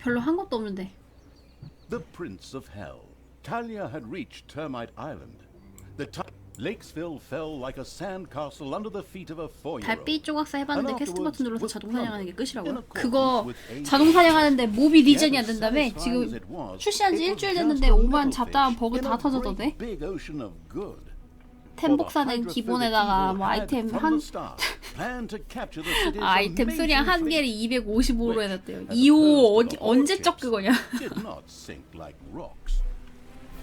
별로 한 것도 없는데. The Prince of Hell. Talia had reached Termite Island. Lakesville fell like a sandcastle under the feet of a 4-year-old. 달빛 조각사 해봤는데 퀘스트 버튼 눌러서 자동 사냥하는 게 끝이라고요? 그거 자동 사냥하는데 몹이 리젠이 안 된다며? 지금 출시한 지 일주일 됐는데 5만 잡다한 버그 다 터졌던데? 템 복사는 기본에다가 뭐 아이템 아이템 수량 한 개를 255로 해놨대요. 2호 언제적 그거냐?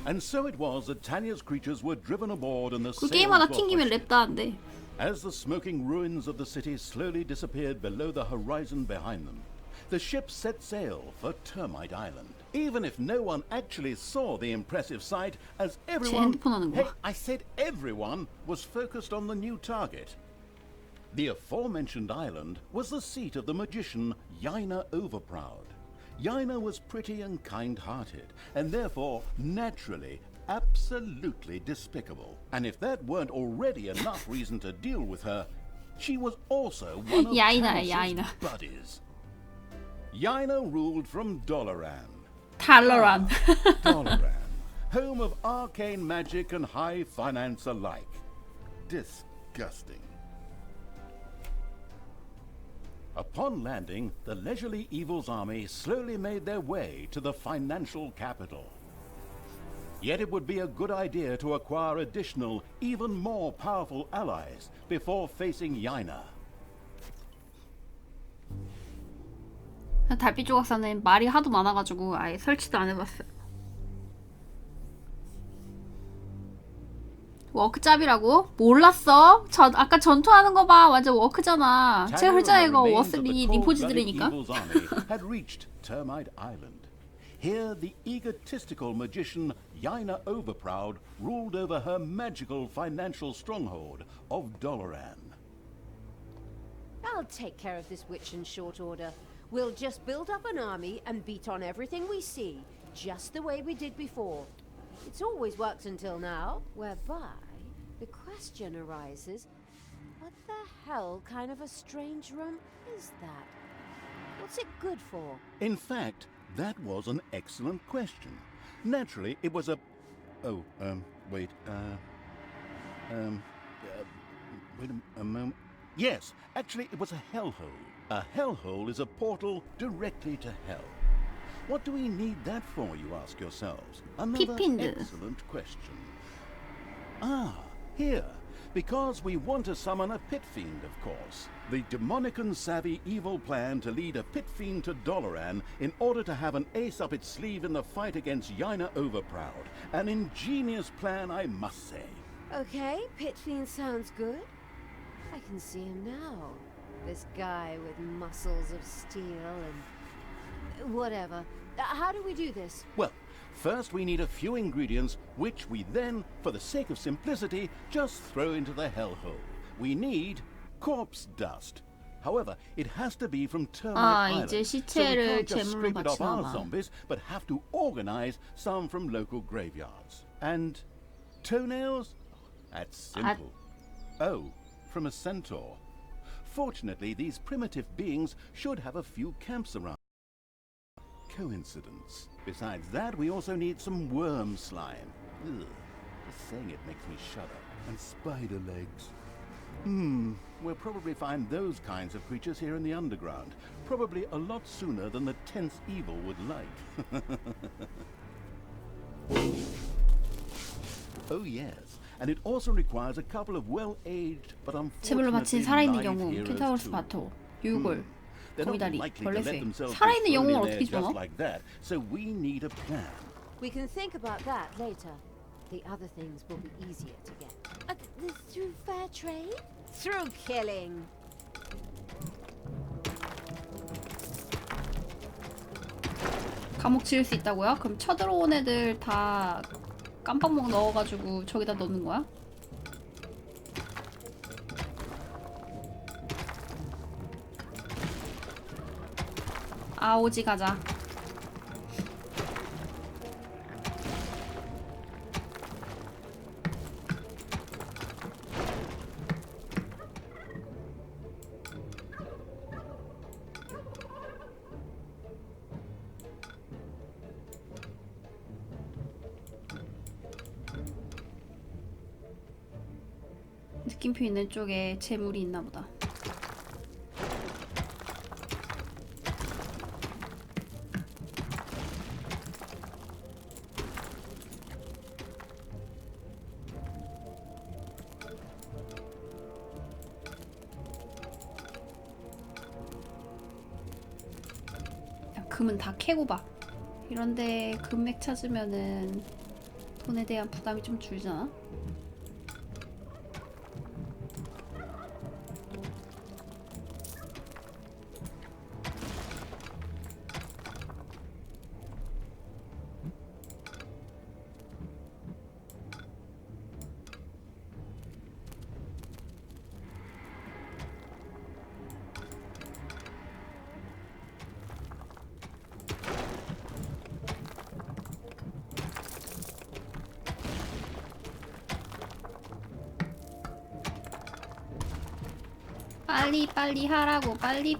And so it was that Tanya's creatures were driven aboard and the 그 게임하다 튕기면 랩다한데. As the smoking ruins of the city slowly disappeared below the horizon behind them, the ship set sail for Termite Island. Even if no one actually saw the impressive sight, as everyone, hey, I said everyone, was focused on the new target. The aforementioned island was the seat of the magician Yaina Overproud. Yaina was pretty and kind-hearted, and therefore, naturally, absolutely despicable. And if that weren't already enough reason to deal with her, she was also one of Yaina's buddies. Yaina ruled from Doloran. Doloran, home of arcane magic and high finance alike. Disgusting. Upon landing, the leisurely Evil's army slowly made their way to the financial capital. Yet it would be a good idea to acquire additional, even more powerful allies before facing Yaina. 달빛 조각사는 말이 하도 많아가지고 아예 설치도 안 해봤어요. 워크잡이라고? 몰랐어? 아까 전투하는 거 봐. 완전 워크잖아. 제 흘자애가 워스리 리포지들이니까. Here the egotistical magician Yaina Overproud ruled over her magical financial stronghold of Doloran. I'll take care of this witch in short order. We'll just build up an army and beat on everything we see, just the way we did before. It's always worked until now, whereby the question arises, what the hell kind of a strange room is that? What's it good for? In fact, that was an excellent question. Naturally, it was a... wait a moment. Yes, actually, it was a hellhole. A hellhole is a portal directly to hell. What do we need that for, you ask yourselves? Another excellent question. Ah, here. Because we want to summon a pit fiend, of course. The demonic and savvy evil plan to lead a pit fiend to Doloran in order to have an ace up its sleeve in the fight against Yaina Overproud. An ingenious plan, I must say. Okay, pit fiend sounds good. I can see him now. This guy with muscles of steel and... whatever. How do we do this? Well, first we need a few ingredients, which we then, for the sake of simplicity, just throw into the hellhole. We need corpse dust. However, it has to be from Termite Island, so we can't just scrape it off our zombies, but have to organize some from local graveyards. And toenails? That's simple. Oh, from a centaur. Fortunately, these primitive beings should have a few camps around. Coincidence. Besides that, we also need some worm slime. Ugh. Just saying it makes me shudder. And spider legs. We'll probably find those kinds of creatures here in the underground. Probably a lot sooner than the tense evil would like. Oh yes. And it also requires a couple of well-aged but unfortunately 살아있는 영웅, 켄타우로스 바토, 유골, 거미다리, 벌레쇠. 살아있는 영웅을 어떻게 집어넣어? So we need a plan. We can think about that later. The other things will be easier to get. Through fair trade? Through killing. 감옥 지을 수 있다고요? 그럼 쳐들어온 애들 다 깜빡먹 넣어가지고 저기다 넣는 거야? 아오지 가자. 느낌표 있는 쪽에 재물이 있나 보다. 야, 금은 다 캐고 봐. 이런데 금맥 찾으면은 돈에 대한 부담이 좀 줄잖아? 빨리 하라고, 빨리.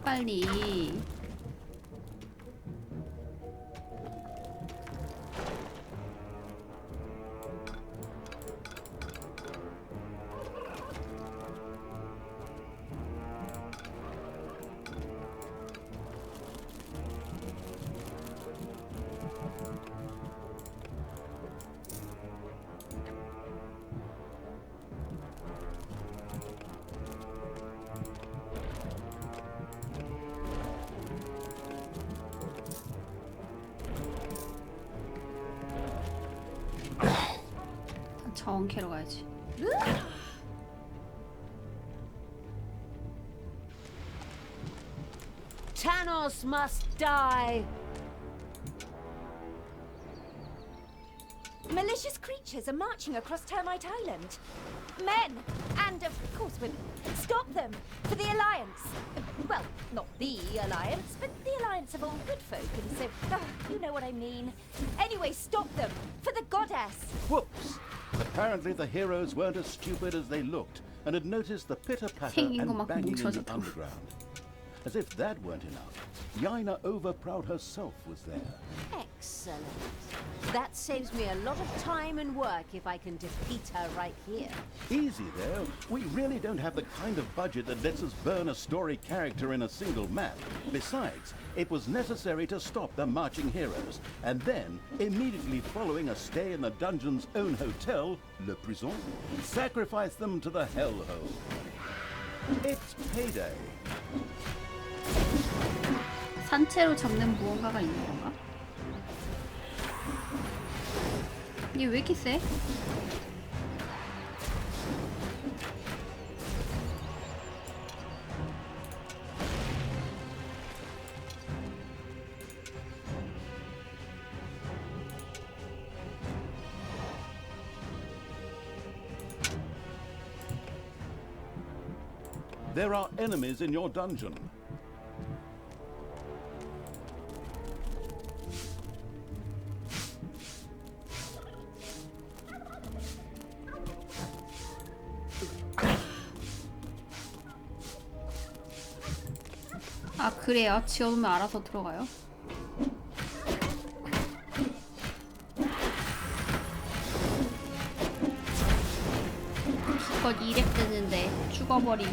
자원 캐러 가야지. Tanos must die. Malicious creatures are marching across Termite Island. Men, and of course women. Stop them, for the Alliance. Well, not the Alliance, but the Alliance of all good folk, and so, you know what I mean. Anyway, stop them, for the goddess. Whoops! Apparently the heroes weren't as stupid as they looked and had noticed the pitter-patter 생긴 and 것만큼 banging in the 뭉쳐져. underground. As if that weren't enough, Yaina Overproud herself was there. Excellent. That saves me a lot of time and work if I can defeat her right here. Easy there. We really don't have the kind of budget that lets us burn a story character in a single map. Besides, it was necessary to stop the marching heroes, and then, immediately following a stay in the dungeon's own hotel, Le Prison, sacrifice them to the hellhole. It's payday. 산채로 잡는 무언가가 있는 건가? 이게 왜 이렇게 세? There are enemies in your dungeon. 아 그래요? 지어놓으면 알아서 들어가요? 기껏 2렙 뜨는데 죽어버림.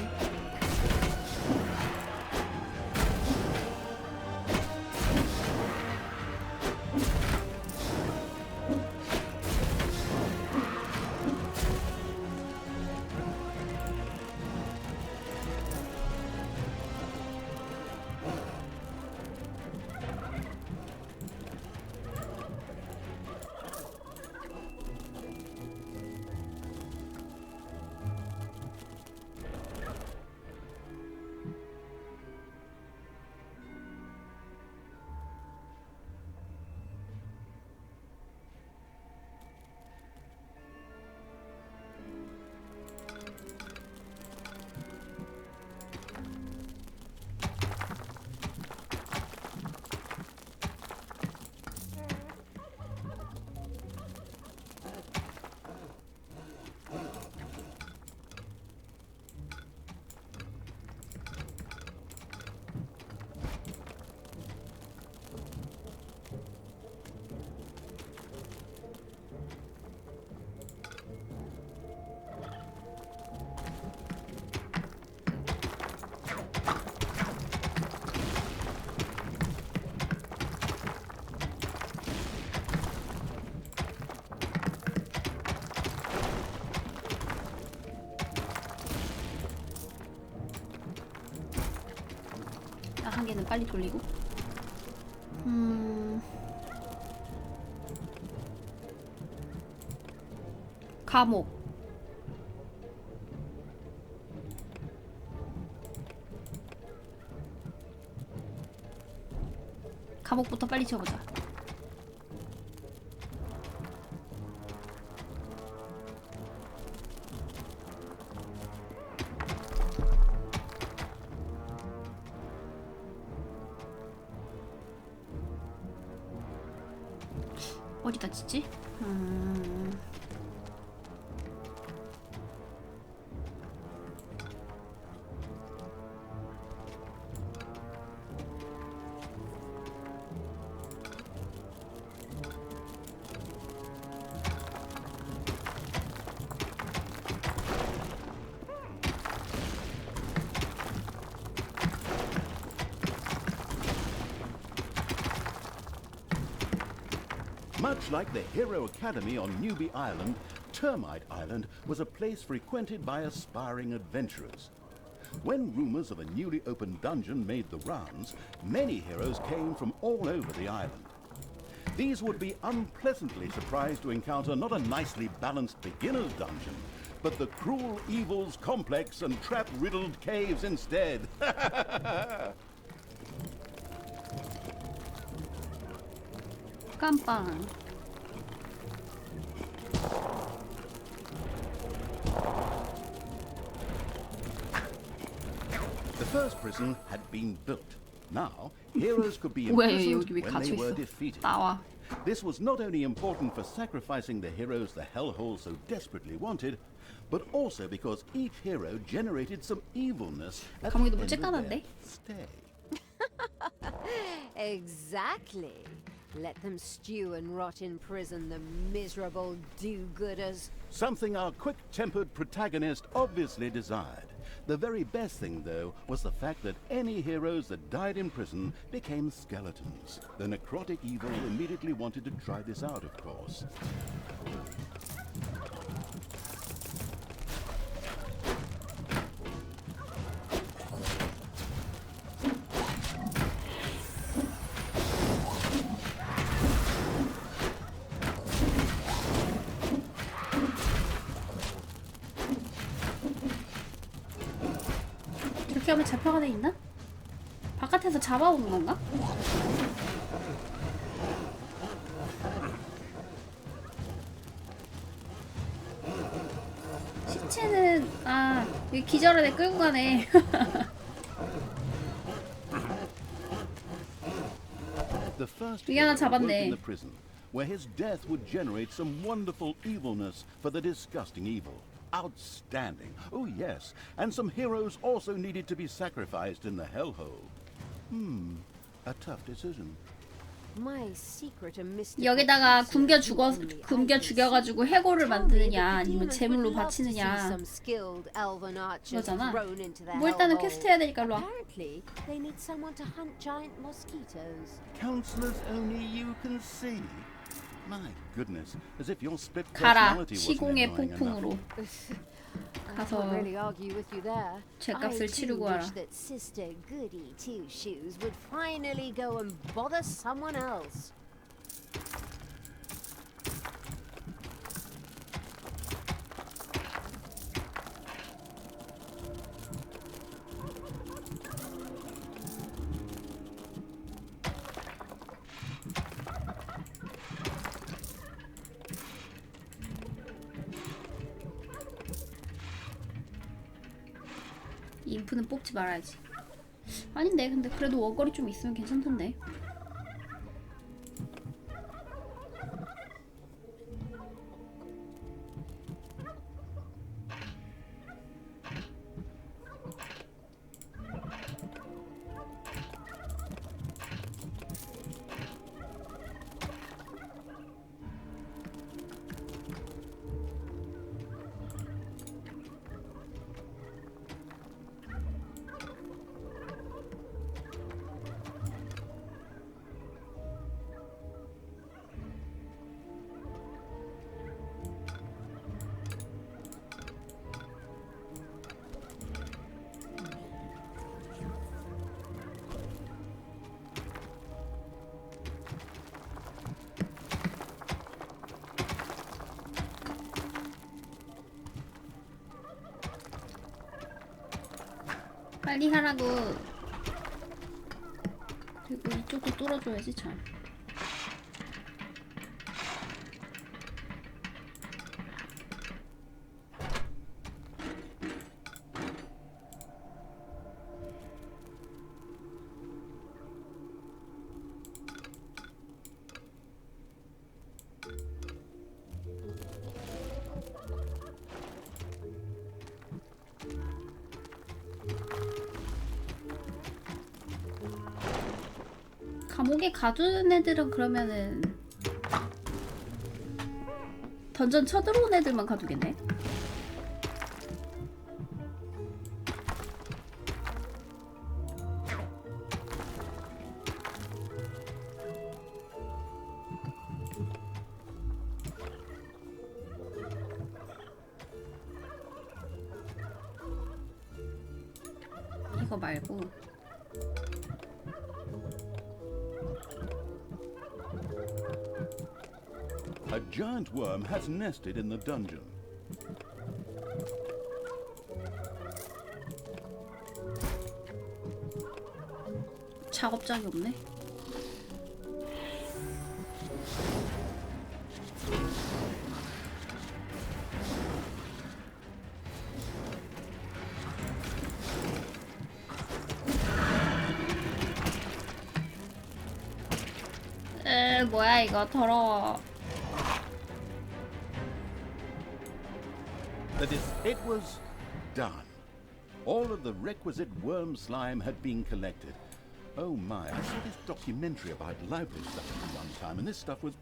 빨리 돌리고. 감옥. 감옥부터 빨리 지어보자. 어디다 짓지? Much like the Hero Academy on Newbie Island, Termite Island was a place frequented by aspiring adventurers. When rumors of a newly opened dungeon made the rounds, many heroes came from all over the island. These would be unpleasantly surprised to encounter not a nicely balanced beginner's dungeon, but the cruel evils complex and trap-riddled caves instead. 깜빵. The first prison had been built. Now, heroes could be 왜 imprisoned 여기 왜 when 갇혀 they were 있어? defeated. 나와. This was not only important for sacrificing the heroes the hellhole so desperately wanted, but also because each hero generated some evilness at the 감옥이 end 너무 of their 쬐깐한데? stay. Exactly. Let them stew and rot in prison, the miserable do-gooders. Something our quick-tempered protagonist obviously desired. The very best thing, though, was the fact that any heroes that died in prison became skeletons. The necrotic evil immediately wanted to try this out, of course. 이렇게 하면 잡혀가 돼 있나? 바깥에서 잡아오는 건가? 시체는 여기 기절한 애 끌고 가네. The first 위 하나 hero worked 잡았네. in the prison, where his death would generate some wonderful evilness for the disgusting evil. Outstanding. Oh yes, and some heroes also needed to be sacrificed in the hellhole. A tough decision. My secret and mystical 여기다가 굶겨 personally, 죽여가지고 해골을 Tell me 만드느냐 that the 아니면 demons 제물로 would love to see 바치느냐. some skilled elven archers 그거잖아. thrown into the 뭐 일단은 hellhole. 퀘스트 해야 되니까 일로 와. Apparently, they need someone to hunt giant mosquitoes. Counselors only you can see. My goodness, as if your split 가라. personality wasn't 시공의 annoying enough. 폭풍으로. I 가서 can't really argue with you there. 죗값을 I too 치르고 wish 와라. that Sister Goody Two Shoes would finally go and bother someone else. 인프는 뽑지 말아야지. 아닌데 근데 그래도 원거리 좀 있으면 괜찮던데. 빨리 하라고. 그리고 이쪽도 뚫어줘야지 참. 감옥에 가두는 애들은 그러면은 던전 쳐들어온 애들만 가두겠네. 이거 말고 A giant worm has nested in the dungeon. 작업장이 없네. 뭐야 이거 더러워. It was done. All of the requisite worm slime had been collected. Oh my, I saw this documentary about library stuff one time, and this stuff was...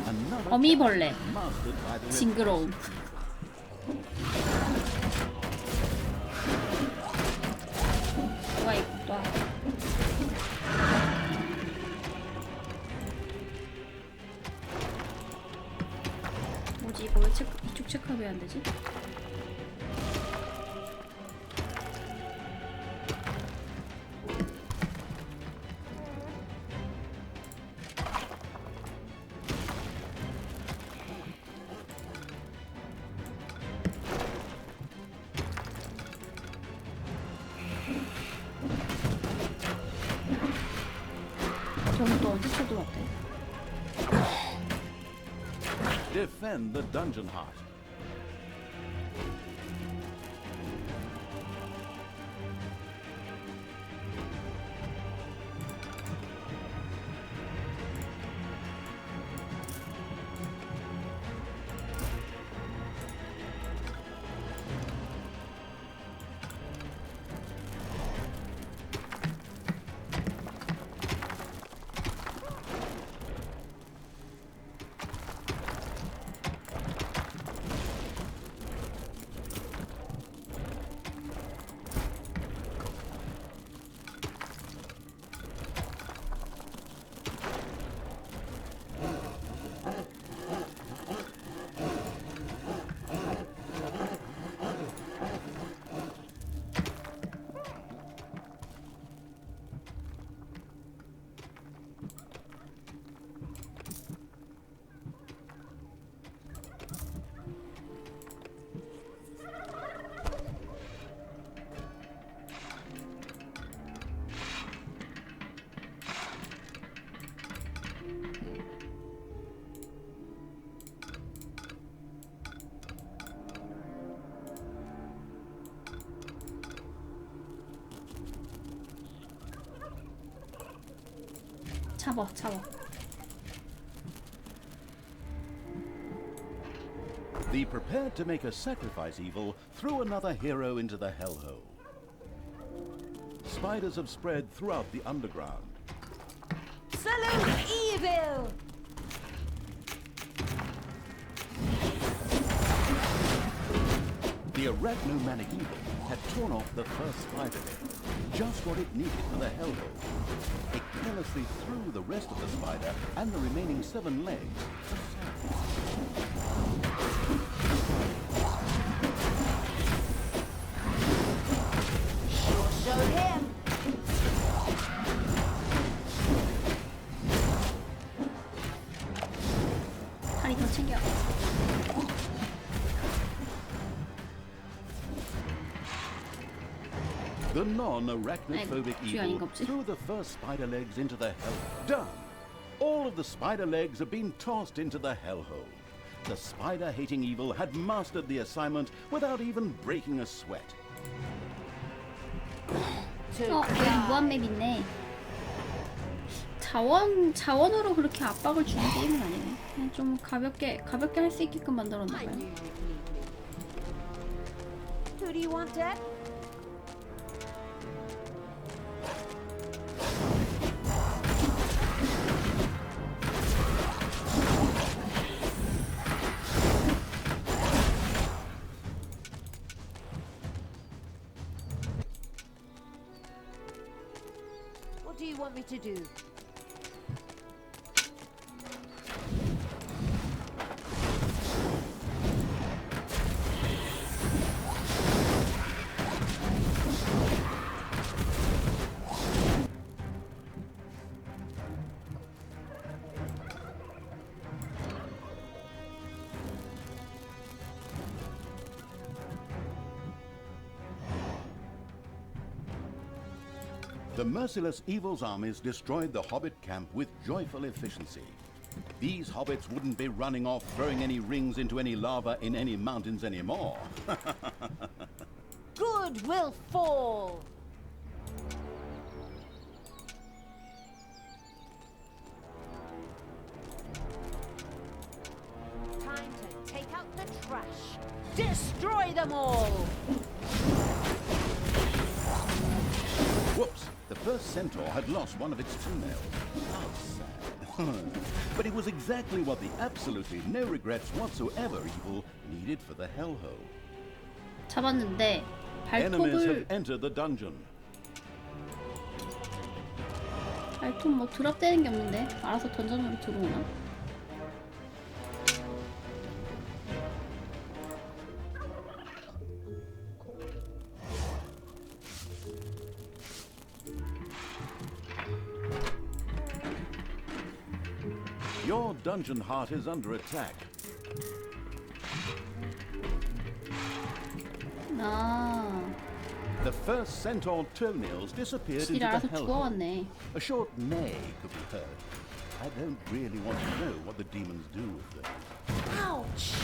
Another 어미벌레. mastered by the 징그러움. 뭐가 있다. 뭐지 이거 왜 체크, 이쪽 체크하면 안 되지? 저는 또 언제 쳐들어왔대? Defend the dungeon heart. 잡아, 잡아. The prepared to make a sacrifice evil threw another hero into the hellhole. Spiders have spread throughout the underground. Salute evil! The arachnomanic evil had torn off the first spider head, just what it needed for the hellhole. It carelessly threw the rest of the spider and the remaining 7 legs Sure showed him. 다리 더 챙겨. The non-arachnophobic 아이고, evil 아닌가 보지? threw the first spider legs into the hell. Done! All of the spider legs have been tossed into the hellhole. The spider-hating evil had mastered the assignment without even breaking a sweat. 여기 무한맵 있네. 자원으로 그렇게 압박을 주는 게임은 아니네. 그냥 좀 가볍게 할 수 있게끔 만들었나봐요. Who do you want dead? What do you want me to do? The merciless evil's armies destroyed the hobbit camp with joyful efficiency. These hobbits wouldn't be running off throwing any rings into any lava in any mountains anymore. Good will fall! Time to take out the trash. Destroy them all! Whoops! The first centaur had lost one of its toenails. How sad. But it was exactly what the absolutely no regrets whatsoever evil needed for the hellhole. 잡았는데 Enemies have 발톱을 entered the dungeon. 발톱 뭐 드랍되는 게 없는데 알아서 던전으로 들어오나? Your dungeon heart is under attack. 아, The first centaur toenails disappeared 길 into the 알아서 hellhole. 죽어왔네. A short neigh could be heard. I don't really want to know what the demons do with them. Ouch!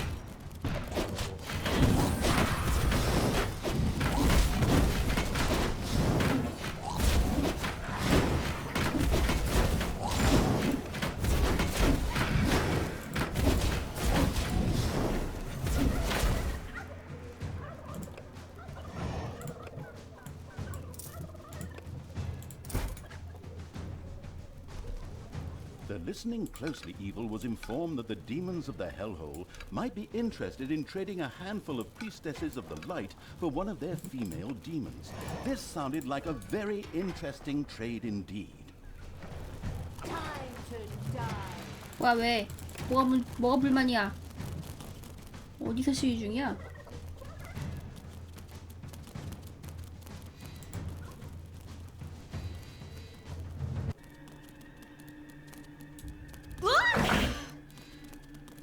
The listening closely evil was informed that the demons of the hellhole might be interested in trading a handful of priestesses of the light for one of their female demons. This sounded like a very interesting trade indeed. Time to die! 와 왜? 뭐가 불만이야? 어디서 시위 중이야?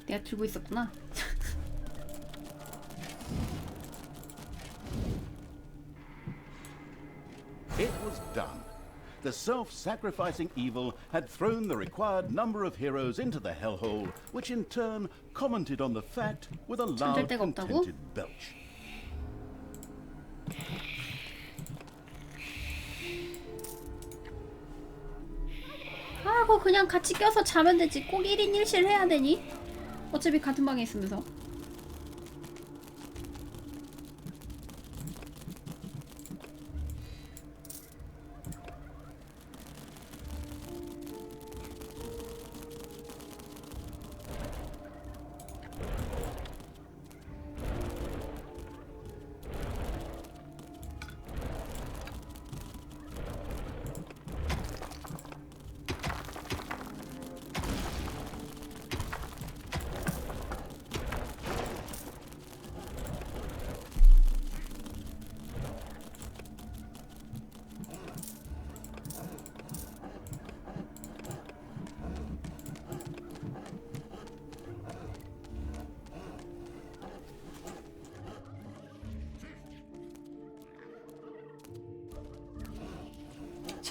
내가 들고 있었구나. It was done. The self-sacrificing evil had thrown the required number of heroes into the hellhole, which in turn commented on the fact with a loud, 데가 없다고? contented belch. 아, 그거 그냥 같이 껴서 자면 되지. 꼭 1인 1실 해야 되니? 어차피 같은 방에 있으면서.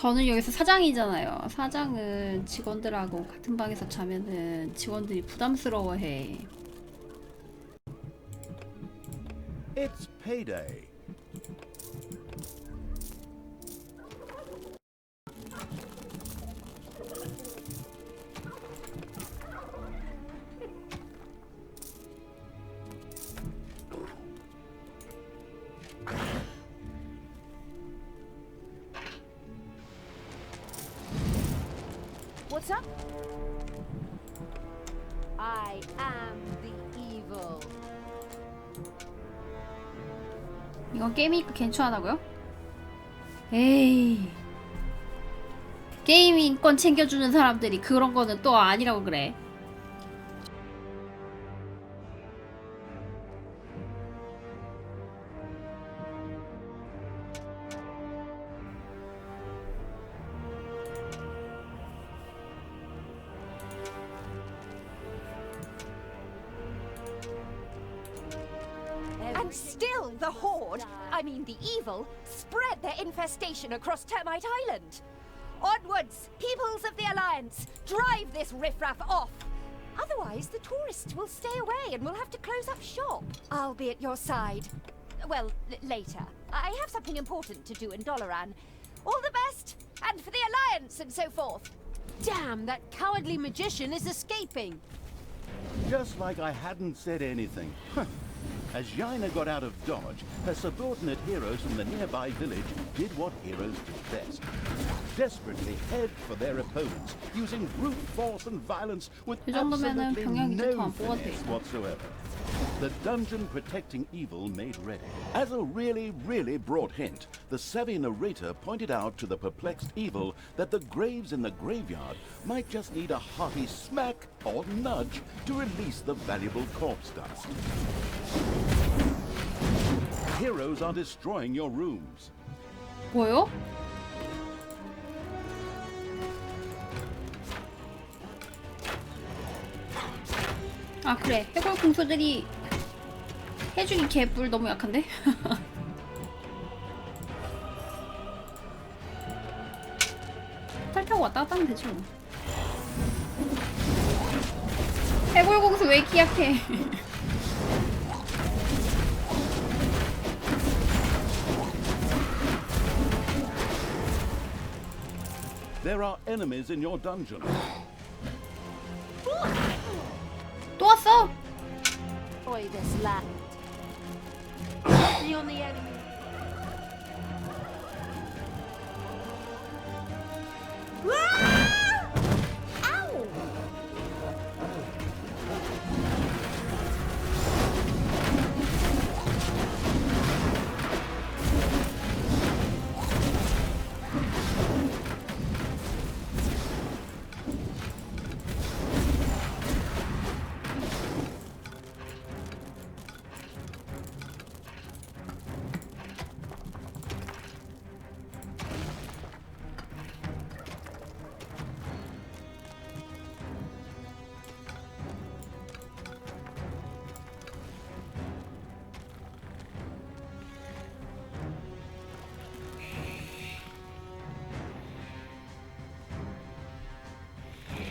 저는 여기서 사장이잖아요. 사장은 직원들하고 같은 방에서 자면은 직원들이 부담스러워해. It's payday. What's up? I am the evil. 이건 게임이니까 괜찮다고요? 에이. 게임 인권 챙겨주는 사람들이 그런 거는 또 아니라고 그래. And still the Horde, I mean the evil, spread their infestation across Termite Island. Onwards, peoples of the Alliance, drive this riffraff off. Otherwise, the tourists will stay away and we'll have to close up shop. I'll be at your side. Well, later. I have something important to do in Doloran. All the best, and for the Alliance and so forth. Damn, that cowardly magician is escaping. Just like I hadn't said anything. As Jaina got out of Dodge, her subordinate heroes from the nearby village did what heroes do best. Desperately head for their opponents, using brute force and violence with 그 정도면은 absolutely 병영 이제 더 no 안 뽑아도 finesse 되겠다. whatsoever. The dungeon protecting evil made ready. As a really brought hint, the savvy narrator pointed out to the perplexed evil that the graves in the graveyard might just need a hearty smack or nudge to release the valuable corpse dust. Heroes are destroying your rooms. 뭐요? 아 그래, 해골 공수들이 해주기 개뿔 너무 약한데? 탈 타고 왔다 갔다 하면 되지 뭐. 해골 공수 왜 이렇게 약해? There are enemies in your dungeon. 또 왔어? Oi, this land. On the enemy. Ow!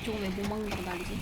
이쪽은 왜 못 막는다고 난리지?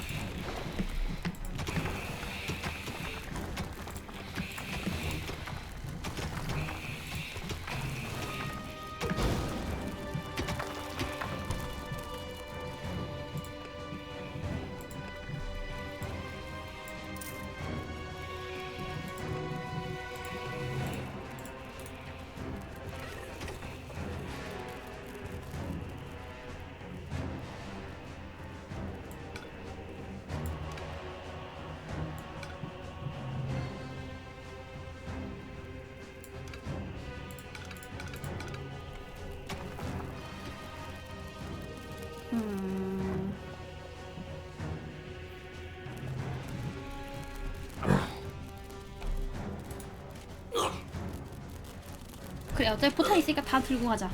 그래, 어차피 포탄 있으니까 다 들고 가자.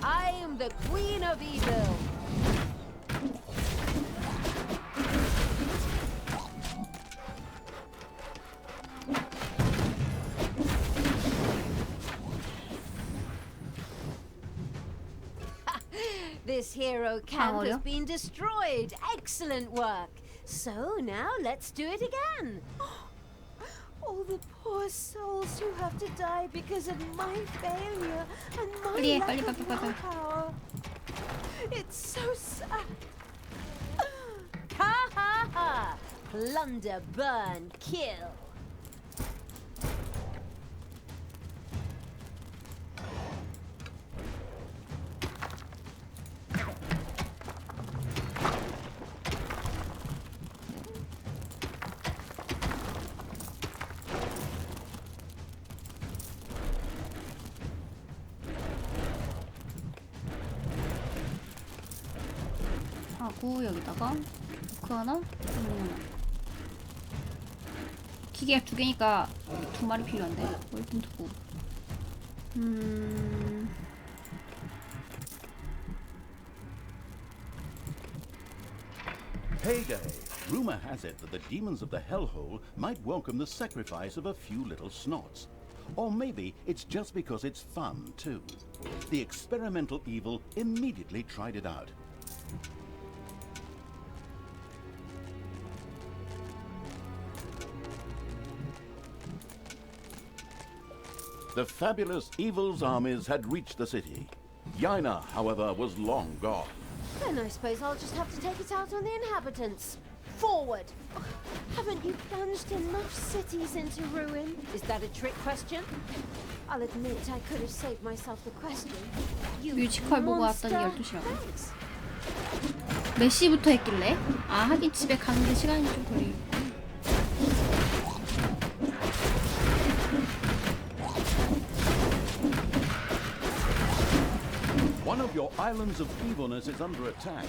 I am the queen of evil. This hero camp has 어려? been destroyed. Excellent work. So now let's do it again. All the poor souls who have to die because of my failure and my 빨리 해, lack 빨리, of 빨리, 빨리. willpower. It's so sad. Ha ha ha! Plunder, burn, kill. 하고 여기다가 그 하나, 기계가 2개니까 2마리 필요한데 월분 두고. Payday! Rumor has it that the demons of the hellhole might welcome the sacrifice of a few little snots. Or maybe it's just because it's fun, too. The experimental evil immediately tried it out. The fabulous evil's armies had reached the city. Yaina, however, was long gone. Then I suppose I'll just have to take it out on the inhabitants. Forward! Oh, haven't you plunged enough cities into ruin? Is that a trick question? I'll admit I could have saved myself the question. You 뮤지컬 보고 monster. 왔더니 12시라고. Thanks. 몇 시부터 했길래? 아, 하긴 집에 가는데 시간이 좀 걸리고. One of your islands of evilness is under attack.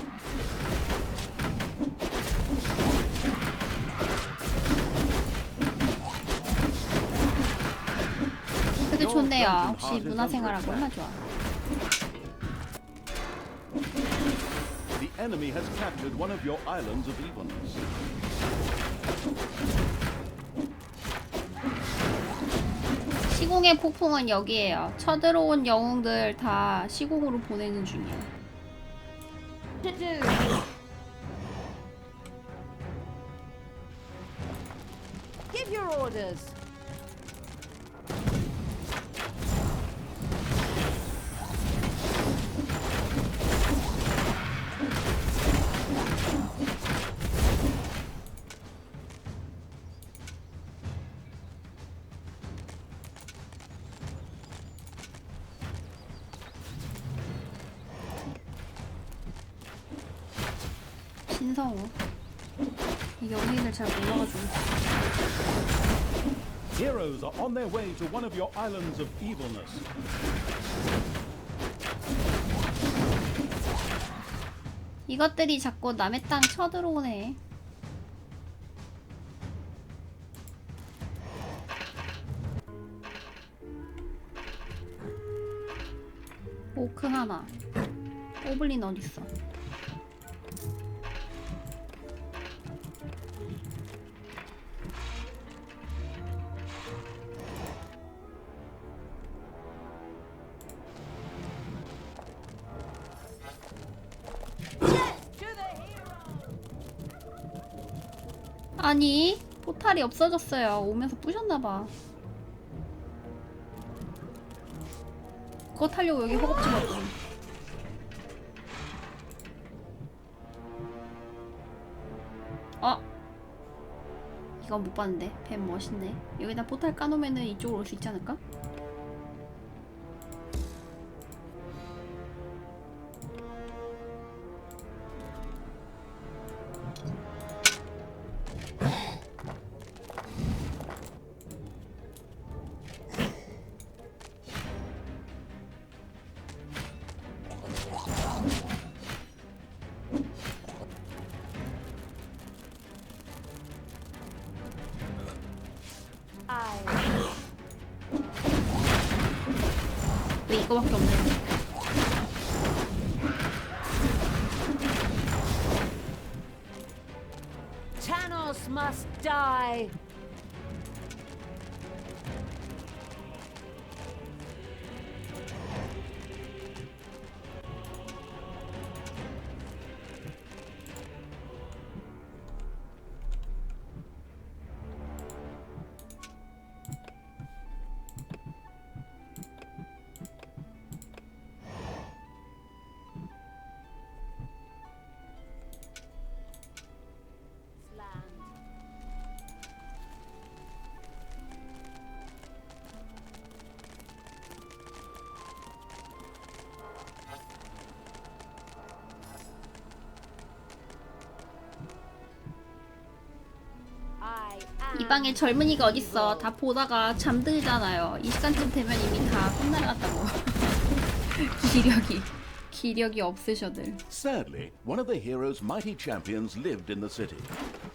그래도 좋네요. 혹시 문화생활하고 얼마나 좋아. The enemy has captured one of your islands of evilness. 시공의 폭풍은 여기에요. 쳐들어온 영웅들 다 시공으로 보내는 중이에요. To do. Give your orders. 신성우. 이 연예인을 잘 몰라가지고. Heroes are on their way to one of your islands of evilness. 이것들이 자꾸 남의 땅 쳐들어오네. 오크 하나. 오블린 어딨어? 아니, 포탈이 없어졌어요. 오면서 부셨나봐. 그거 타려고 여기 허겁지 먹고. 이건 못 봤는데. 뱀 멋있네. 여기다 포탈 까놓으면은 이쪽으로 올 수 있지 않을까? 왜 이거밖에 없네. Tanos must die. 방에 젊은이가 어딨어. 다 보다가 잠들잖아요. 이 시간쯤 되면 이미 다 끝나갔다고. 기력이 없으셔들. Sadly, one of the hero's mighty champions lived in the city.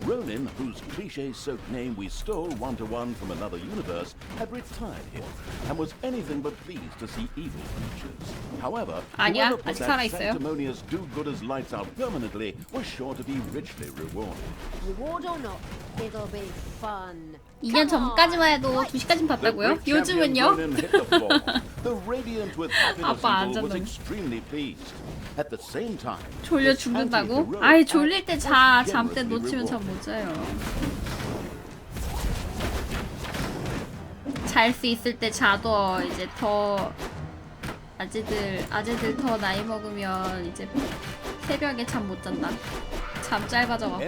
Ronin, whose cliché-soaked name we stole one-to-one from another universe, had retired here and was anything but pleased to see evil creatures. However, 아니야, whoever put 아직 that 살아있어요. sanctimonious do-gooders lights out permanently was sure to be richly rewarded. Reward or not, it'll be fun. 2년 전까지만 해도 2시까지 봤다고요? 요즘은요? 아빠 안 잤나? 졸려 죽는다고? 아이 졸릴 때 자. 잠 때 놓치면 잠 못 자요. 잘 수 있을 때 자도 이제 더 아재들 더 나이 먹으면 이제 새벽에 잠 못 잔다. 잠 짧아져갖고.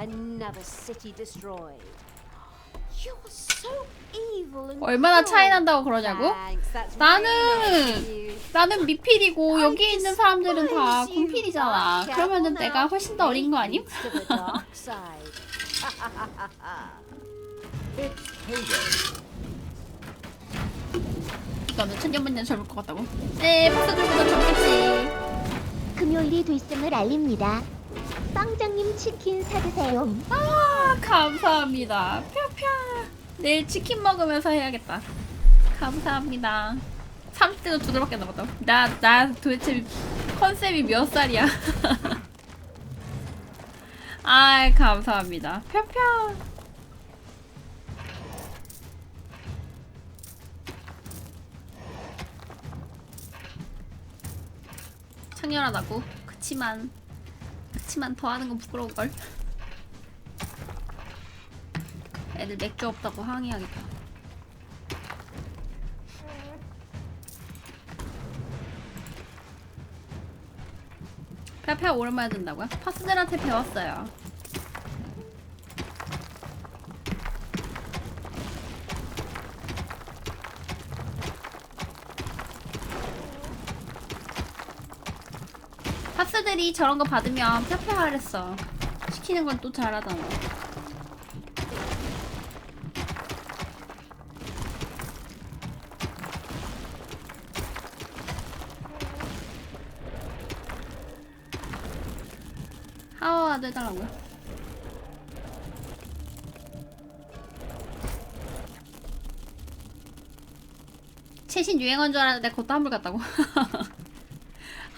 Another city destroyed. You're so evil and 얼마나 차이 cruel. 난다고 그러냐고? Thanks, that's really nice of you. 나는 미필이고 여기 있는 사람들은 다 군필이잖아. 그러면은 내가 훨씬 더 어린 거 아님? To the dark side. 이거는 천년만년 젊을 것 같다고? 네, 박사들보다 젊겠지. 금요일이 됐음을 알립니다. 빵장님 치킨 사드세요. 아, 감사합니다. 펴펴. 내일 치킨 먹으면서 해야겠다. 감사합니다. 30대도 2달밖에 안 남았다고? 나 도대체 컨셉이 몇 살이야? 아이, 감사합니다. 펴펴. 창렬하다고? 그치만 더 하는 건 부끄러울걸? 애들 맥주 없다고 항의하겠다. 페페 오랜만에 든다고요? 파스들한테 배웠어요. 파스들이 저런 거 받으면 페페 하랬어. 시키는 건 또 잘하잖아. 하와도 해달라고요? 최신 유행어인 줄 알았는데 그것도 한물 같다고.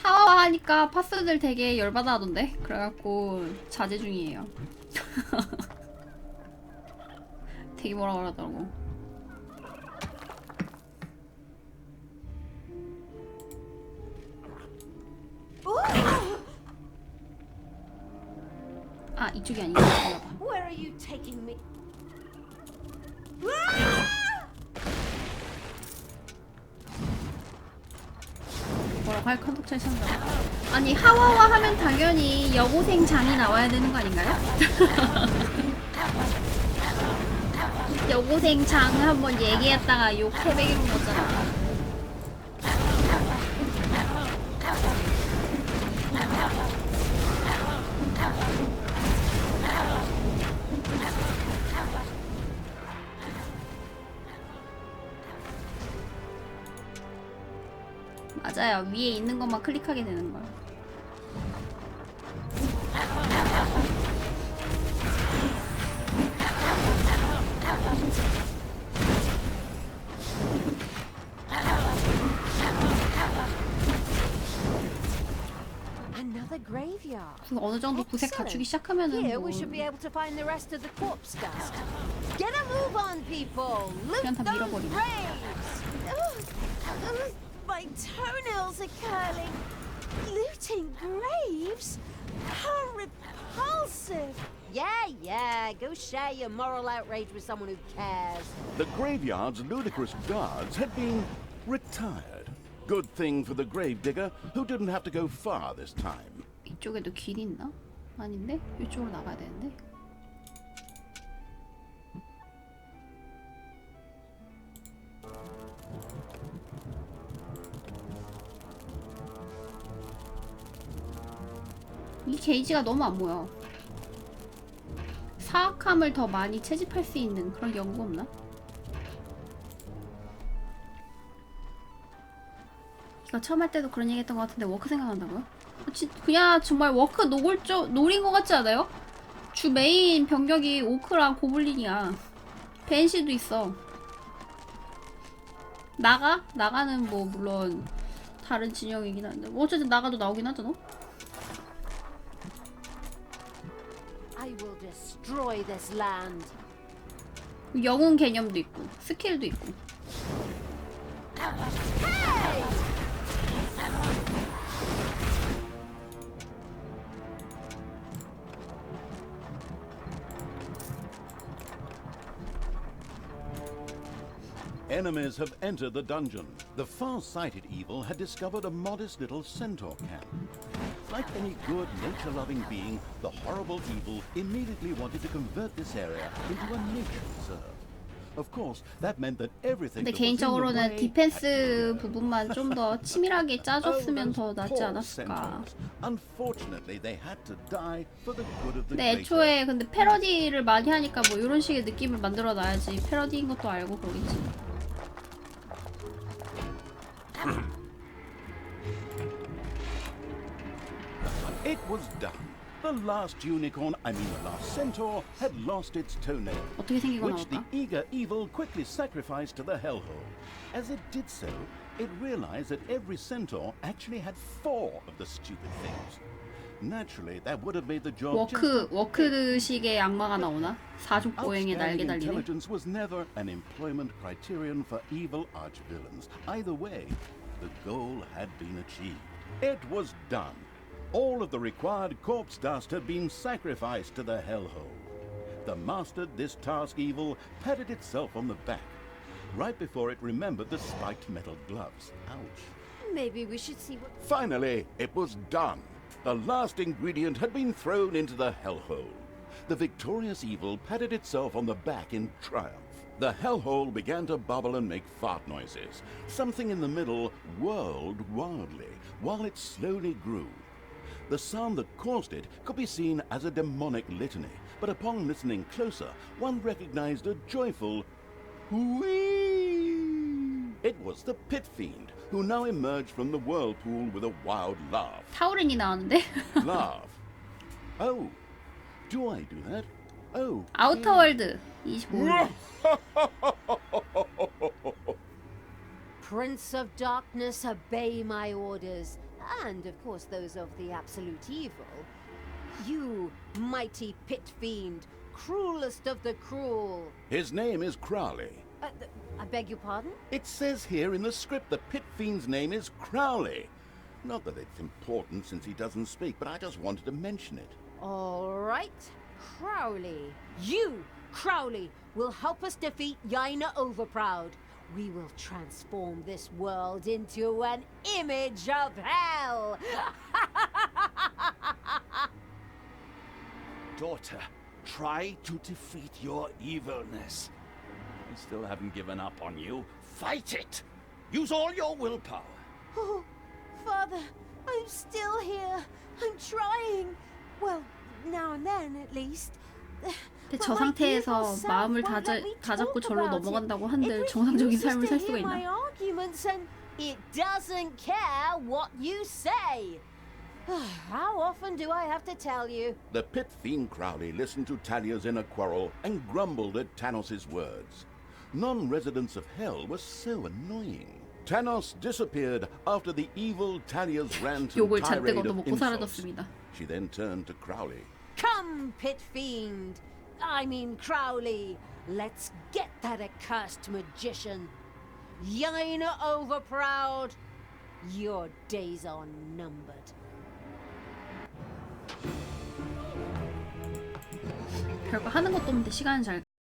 하와와 하니까 파스들 되게 열받아 하던데? 그래갖고 자제 중이에요. 되게 뭐라 그러더라고. 아, 이쪽이 아닌가 봐. Where are you taking me? 뭐라고 할 컨덕션 상관. 아니, 하와와 하면 당연히 여고생 장이 나와야 되는 거 아닌가요? 여고생 장 한번 얘기했다가 욕 해배기는 거잖아. 맞아요. 위에 있는 것만 클릭하게 되는 거야. Another graveyard. 어느 정도 구색 갖추기 시작하면은 Here 뭐 we should be able to find the rest of the corpse dust. Get a move on, people! Loot 그냥 다 those 밀어버리네. graves! Ugh, my toenails are curling. Looting graves? How repulsive! Yeah, go share your moral outrage with someone who cares. The graveyard's ludicrous guards had been retired. Good thing for the gravedigger, who didn't have to go far this time. 이쪽에도 길이 있나? 아닌데? 이쪽으로 나가야 되는데? 게이지가 너무 안 모여. 사악함을 더 많이 채집할 수 있는 그런 연구 없나? 이거 처음 할 때도 그런 얘기 했던 것 같은데 워크 생각난다고요? 그냥 정말 워크 노린 것 같지 않아요? 주 메인 병력이 오크랑 고블린이야. 벤시도 있어. 나가는 뭐 물론 다른 진영이긴 한데 뭐 어쨌든 나가도 나오긴 하잖아. I will destroy this land. 영웅 개념도 있고 스킬도 있고. Enemies have entered the dungeon. The far-sighted evil had discovered a modest little centaur camp. Like any good, nature-loving being, the horrible evil immediately wanted to convert this area into a nature reserve. Of course, that meant that everything. 근데 that was in the 개인적으로는 way 디펜스 부분만 좀 더 치밀하게 짜줬으면 더 낫지 않았을까. Unfortunately, they had to die for the good of the 근데 애초에 근데 패러디를 많이 하니까 뭐 이런 식의 느낌을 만들어 놔야지. 패러디인 것도 알고 그러겠지. It was done. The last centaur, had lost its toenail, 어떻게 생긴 거 which the 나올까? eager evil quickly sacrificed to the hellhole. As it did so, it realized that every centaur actually had 4 of the stupid things. Naturally, that would have made the job 워크식의 악마가 나오나? 사족 보행에 날개 Outstanding 달리네. intelligence was never an employment criterion for evil archvillains. Either way, the goal had been achieved. It was done. All of the required corpse dust had been sacrificed to the hellhole. The mastered this task evil patted itself on the back, right before it remembered the spiked metal gloves. Ouch. Maybe we should see what... Finally, it was done. The last ingredient had been thrown into the hellhole. The victorious evil patted itself on the back in triumph. The hellhole began to bubble and make fart noises. Something in the middle whirled wildly while it slowly grew. The sound that caused it could be seen as a demonic litany, but upon listening closer, one recognized a joyful whee. It was the pit fiend, who now emerged from the whirlpool with a wild laugh. 타우린이 나왔는데? Laugh. Oh, do I do that? Oh. 아우터월드 25일. Prince of Darkness, obey my orders. And, of course, those of the absolute evil. You, mighty pit fiend, cruelest of the cruel. His name is Crowley. I beg your pardon? It says here in the script the pit fiend's name is Crowley. Not that it's important since he doesn't speak, but I just wanted to mention it. All right, Crowley. You, Crowley, will help us defeat Yaina Overproud. We will transform this world into an image of hell! Daughter, try to defeat your evilness. I still haven't given up on you. Fight it! Use all your willpower. Oh, Father, I'm still here. I'm trying. Well, now and then, at least. 근데 저 상태에서 마음을 다잡고 절로 넘어간다고 한들 정상적인 삶을 살 수가 있나? It doesn't care what you say. How often do I have to tell you? The pit fiend Crowley listened to Talia's inner quarrel and grumbled at Tanos's words. Non-residents of hell were so annoying. Tanos disappeared after the evil Talia's rant and 욕을 잔뜩 tirade of 얻어먹고 insults. 사라졌습니다. She then turned to Crowley. Come, pit fiend. I mean Crowley. Let's get that accursed magician. Yaina Overproud. Your days are numbered. 별거 하는 것도 없는데 시간은 잘